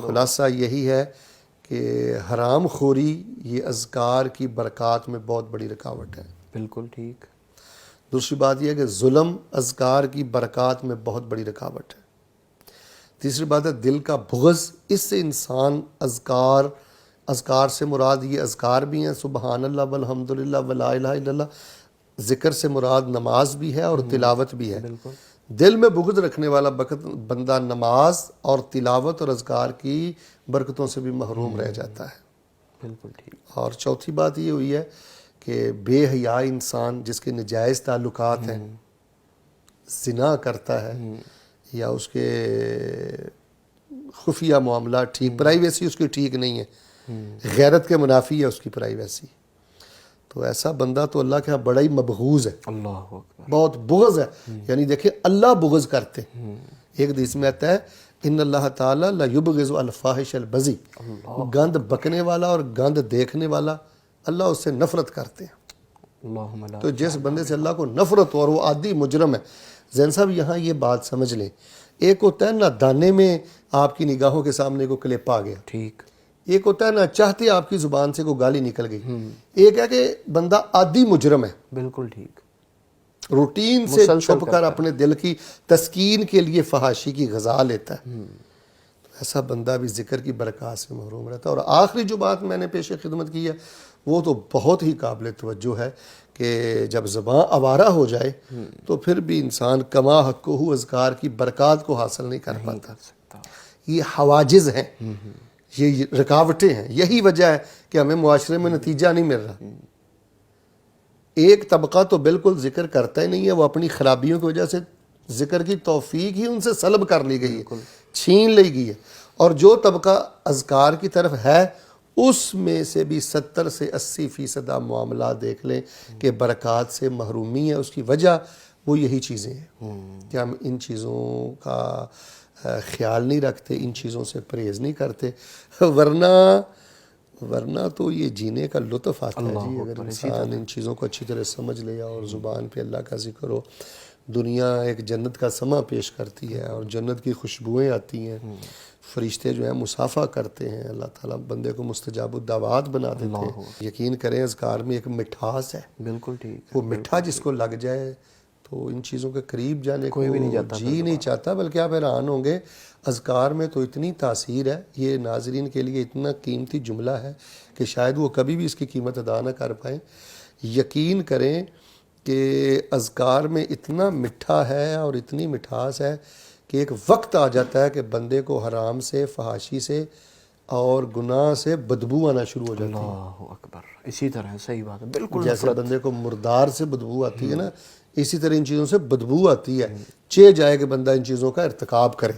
خلاصہ یہی ہے کہ حرام خوری یہ اذکار کی برکات میں بہت بڑی رکاوٹ ہے. بالکل ٹھیک. دوسری بات یہ ہے کہ ظلم اذکار کی برکات میں بہت بڑی رکاوٹ ہے. تیسری بات ہے دل کا بغض، اس سے انسان اذکار سے مراد یہ اذکار بھی ہیں، سبحان اللہ والحمد للہ ولا الہ الا اللہ، ذکر سے مراد نماز بھی ہے اور تلاوت بھی ہے. بالکل. دل میں بغض رکھنے والا بندہ نماز اور تلاوت اور اذکار کی برکتوں سے بھی محروم رہ جاتا ہے. بالکل ٹھیک. اور چوتھی بات یہ ہوئی ہے کہ بے حیا انسان جس کے نجائز تعلقات ہیں، زنا کرتا ہے یا اس کے خفیہ معاملات ٹھیک، پرائیویسی اس کی ٹھیک نہیں ہے، غیرت کے منافی ہے اس کی پرائیویسی، تو ایسا بندہ تو اللہ کے ہاں بڑا ہی مبغوض ہے، اللہ اکبر. بہت بغض ہے. یعنی دیکھیں اللہ بغض کرتے ہیں. ایک حدیث میں آتا ہے ان اللہ تعالیٰ لا یبغض الفاحش البذی، گند بکنے والا اور گند دیکھنے والا اللہ اس سے نفرت کرتے ہیں. اللہم لا. تو جس بندے سے اللہ کو نفرت ہو اور وہ عادی مجرم ہے، زین صاحب یہاں یہ بات سمجھ لیں، ایک ہوتا ہے نا دانے میں آپ کی نگاہوں کے سامنے کو کلپ آ گیا، ٹھیک. ایک ہوتا ہے نا چاہتے آپ کی زبان سے کوئی گالی نکل گئی، ایک ہے کہ بندہ عادی مجرم ہے، بالکل ٹھیک. روٹین سے چھپ کر اپنے دل کی تسکین کے لیے فحاشی کی غذا لیتا ہے. ایسا بندہ بھی ذکر کی برکات سے محروم رہتا ہے. اور آخری جو بات میں نے پیش خدمت کی ہے وہ تو بہت ہی قابل توجہ ہے کہ جب زبان آوارہ ہو جائے تو پھر بھی انسان کما حقہ اذکار کی برکات کو حاصل نہیں کر پاتا. یہ حواجز ہیں، یہ رکاوٹیں ہیں، یہی وجہ ہے کہ ہمیں معاشرے میں نتیجہ نہیں مل رہا. ایک طبقہ تو بالکل ذکر کرتا ہی نہیں ہے، وہ اپنی خرابیوں کی وجہ سے ذکر کی توفیق ہی ان سے سلب کر لی گئی ہے، چھین لی گئی ہے. اور جو طبقہ اذکار کی طرف ہے اس میں سے بھی 70 سے 80% آپ معاملات دیکھ لیں کہ برکات سے محرومی ہے. اس کی وجہ وہ یہی چیزیں ہیں کہ ہم ان چیزوں کا خیال نہیں رکھتے، ان چیزوں سے پرہیز نہیں کرتے، ورنہ تو یہ جینے کا لطف آتا ہے جی اگر انسان ان چیزوں کو اچھی طرح سمجھ لے اور زبان پہ اللہ کا ذکر ہو. دنیا ایک جنت کا سما پیش کرتی ہے اور جنت کی خوشبوئیں آتی ہیں، فرشتے جو ہیں مصافحہ کرتے ہیں، اللہ تعالیٰ بندے کو مستجاب الدعوات بنا دیتے ہیں. یقین کریں اذکار میں ایک مٹھاس ہے، بالکل ٹھیک. وہ مٹھا جس کو لگ جائے تو ان چیزوں کے قریب جانے کو جی نہیں چاہتا، بلکہ آپ حیران ہوں گے اذکار میں تو اتنی تاثیر ہے، یہ ناظرین کے لیے اتنا قیمتی جملہ ہے کہ شاید وہ کبھی بھی اس کی قیمت ادا نہ کر پائیں. یقین کریں کہ اذکار میں اتنا میٹھا ہے اور اتنی مٹھاس ہے کہ ایک وقت آ جاتا ہے کہ بندے کو حرام سے، فحاشی سے اور گناہ سے بدبو آنا شروع ہو جاتی ہے. اللہ اکبر. اسی طرح صحیح بات ہے، بالکل. جیسے بندے کو مردار سے بدبو آتی ہے نا، اسی طرح ان چیزوں سے بدبو آتی ہے، چاہ جائے کہ بندہ ان چیزوں کا ارتکاب کرے.